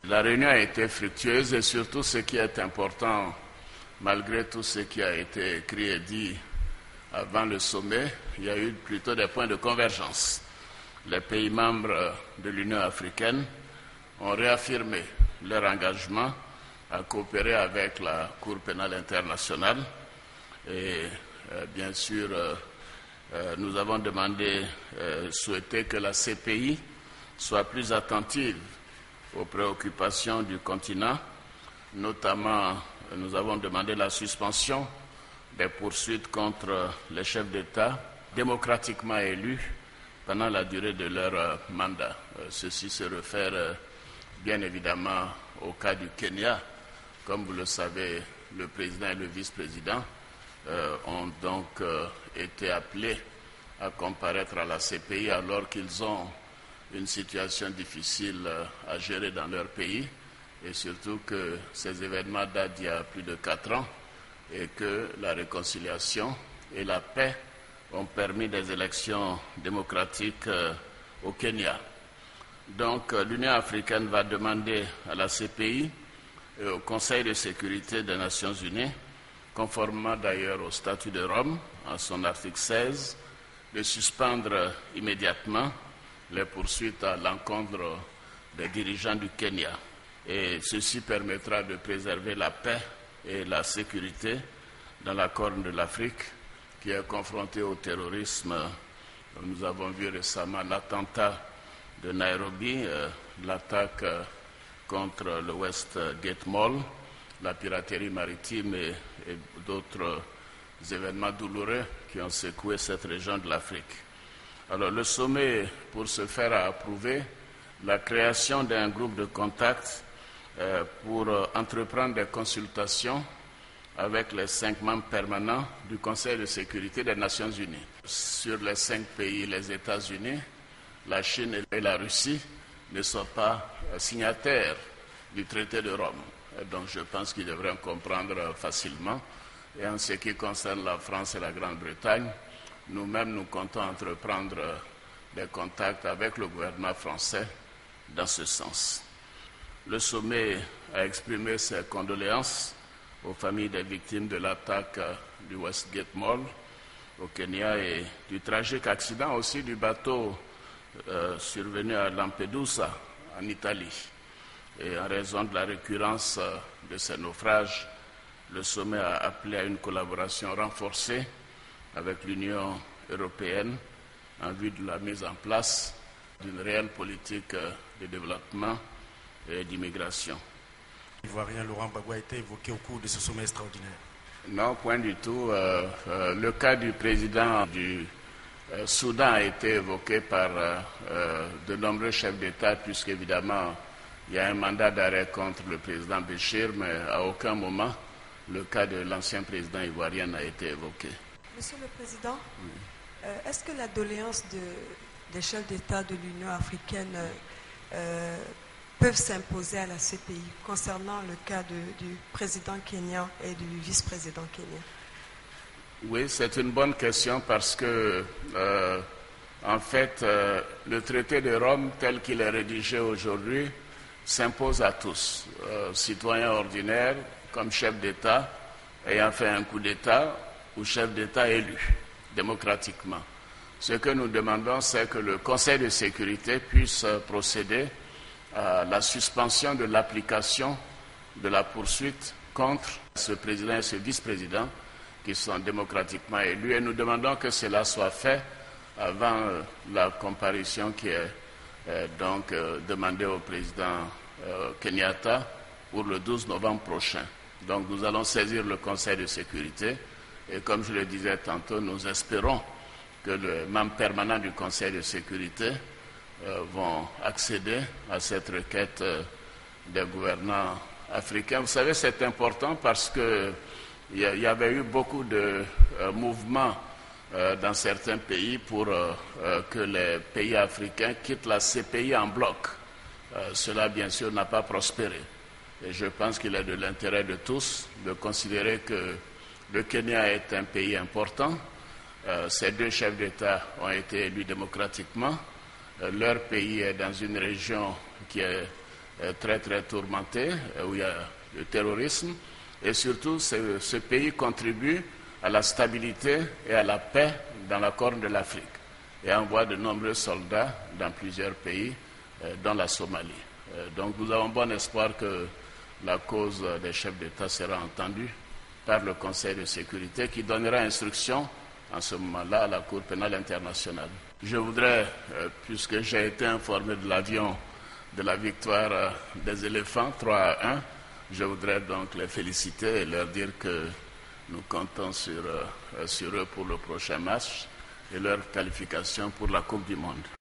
La réunion a été fructueuse et surtout ce qui est important, malgré tout ce qui a été écrit et dit avant le sommet, il y a eu plutôt des points de convergence. Les pays membres de l'Union africaine ont réaffirmé leur engagement à coopérer avec la Cour pénale internationale et bien sûr nous avons souhaité que la CPI soit plus attentive aux préoccupations du continent. Notamment, nous avons demandé la suspension des poursuites contre les chefs d'État démocratiquement élus pendant la durée de leur mandat. Ceci se réfère bien évidemment au cas du Kenya. Comme vous le savez, le président et le vice-président ont donc été appelés à comparaître à la CPI alors qu'ils ont une situation difficile à gérer dans leur pays et surtout que ces événements datent d'il y a plus de 4 ans et que la réconciliation et la paix ont permis des élections démocratiques au Kenya. Donc l'Union africaine va demander à la CPI et au Conseil de sécurité des Nations unies, conformément d'ailleurs au statut de Rome, en son article 16, de suspendre immédiatement les poursuites à l'encontre des dirigeants du Kenya. Et ceci permettra de préserver la paix et la sécurité dans la Corne de l'Afrique qui est confrontée au terrorisme. Nous avons vu récemment l'attentat de Nairobi, l'attaque contre le Westgate Mall, la piraterie maritime et d'autres événements douloureux qui ont secoué cette région de l'Afrique. Alors le sommet, pour ce faire, a approuvé la création d'un groupe de contact pour entreprendre des consultations avec les 5 membres permanents du Conseil de sécurité des Nations unies. Sur les 5 pays, les États-Unis, la Chine et la Russie ne sont pas signataires du traité de Rome. Et donc je pense qu'ils devraient comprendre facilement. Et en ce qui concerne la France et la Grande-Bretagne, nous-mêmes, nous comptons entreprendre des contacts avec le gouvernement français dans ce sens. Le sommet a exprimé ses condoléances aux familles des victimes de l'attaque du Westgate Mall au Kenya et du tragique accident aussi du bateau survenu à Lampedusa, en Italie. Et en raison de la récurrence de ces naufrages, le sommet a appelé à une collaboration renforcée avec l'Union européenne en vue de la mise en place d'une réelle politique de développement et d'immigration. L'Ivoirien Laurent Gbagbo a été évoqué au cours de ce sommet extraordinaire. Non, point du tout. Le cas du président du Soudan a été évoqué par de nombreux chefs d'État, puisqu'évidemment, il y a un mandat d'arrêt contre le président Béchir, mais à aucun moment, le cas de l'ancien président ivoirien n'a été évoqué. Monsieur le Président, est-ce que la doléance des chefs d'État de l'Union africaine peuvent s'imposer à la CPI concernant le cas du président kenyan et du vice-président kenyan? Oui, c'est une bonne question parce que, en fait, le traité de Rome tel qu'il est rédigé aujourd'hui s'impose à tous, citoyens ordinaires comme chefs d'État ayant fait un coup d'État ou chefs d'État élus démocratiquement. Ce que nous demandons, c'est que le Conseil de sécurité puisse procéder à la suspension de l'application de la poursuite contre ce président et ce vice-président qui sont démocratiquement élus. Et nous demandons que cela soit fait avant la comparution qui est donc demandée au président Kenyatta pour le 12 novembre prochain. Donc nous allons saisir le Conseil de sécurité et comme je le disais tantôt, nous espérons que les membres permanents du Conseil de sécurité vont accéder à cette requête des gouvernants africains. Vous savez, c'est important parce qu'il y avait eu beaucoup de mouvements dans certains pays pour que les pays africains quittent la CPI en bloc. Cela, bien sûr, n'a pas prospéré. Et je pense qu'il est de l'intérêt de tous de considérer que le Kenya est un pays important. Ces 2 chefs d'État ont été élus démocratiquement. Leur pays est dans une région qui est très très tourmenté, où il y a le terrorisme. Et surtout, ce pays contribue à la stabilité et à la paix dans la Corne de l'Afrique et envoie de nombreux soldats dans plusieurs pays, dont la Somalie. Donc nous avons bon espoir que la cause des chefs d'État sera entendue par le Conseil de sécurité qui donnera instruction en ce moment-là à la Cour pénale internationale. Je voudrais, puisque j'ai été informé de l'avion de la victoire des éléphants 3-1, je voudrais donc les féliciter et leur dire que nous comptons sur eux pour le prochain match et leur qualification pour la Coupe du Monde.